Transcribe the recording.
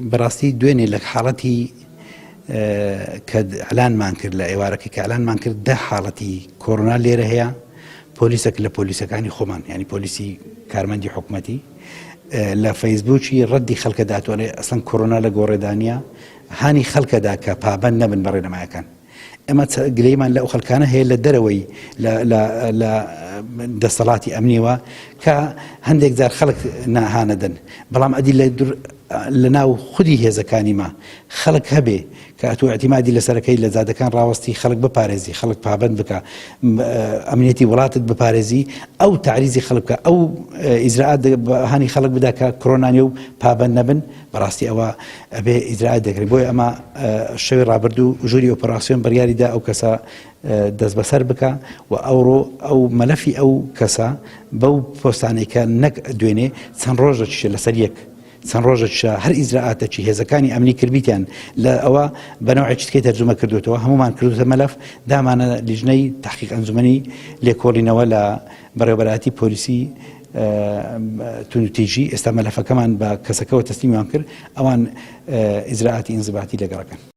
بەڕاستی دوێنێ لە حاڵەتی کە ئەلانمان کرد لە ئێوارەکە کە ئەلانمان کرد 10 حاڵەتی کۆڕۆنا لێرە هەیە پۆلیسێک لە پۆلیسەکانی خۆمان ینی پۆلیسی کارمەندی حکوومەتی لە فەیسبووکی ڕەدی خەڵکە داتوانێ ئەسڵەن کۆڕۆنا لە گۆڕێدانیا هانی خەڵکەدا کە پابەند نەبن بە ڕێنەمایەکان ئەمە گلەیمان لە ئەو خەڵکانە هەیە لە دەرەوەی لە دەسەڵاتی ئەمنیەوە کە هەندێک جار خەڵک ناهانەدەن بەڵام ئەدی لە ناو خودی هێزەکانی ما خەڵک هەبێ کە ئەتو اعتیمادی لەسەرەکەی لە زادەکان ڕاوەستی خەڵک بپارێزی خەڵک پابند بکە ئەمنیەتی وڵاتت بپارێزی ئەو تعریزی خەڵک بکە ئەو ئیجراءات هانی خەڵک بدا کە کۆڕۆنانیە و پابند نەبن بەڕاستی ئەوە ئەبێ ئیجراءات دەکرێت بۆیە ئەمە شەوی ڕابردوو ژووری ئۆپەراسیۆن بڕیاریدا ئەو کەسە دەست بەسەر بکە و ئەو مەلەفی ئەو کەسە بەو پۆستانەی کە نەک دوێنێ چەند ڕۆژە لەسەر یەک چەند ڕۆژە هەر ئیجراءاتێکی هێزەکانی ئەمنی کردبییان لە ئەوە بەنەوەی چتکەی تەرجمە کردوێتەوە هەمومان کردوتە مەلەف دامانە لیژنەی تحقیق ئەنجومەنی لێکۆڵینەوە لە بەڕێوەبەراتی پۆلیسی تونوتیژی ئێستا مەلەفەکەمان بە کەسەکەەوە تەسلیمیان کرد ئەوان ئیجراءاتی ئینزیباتی لەگەڵەکەن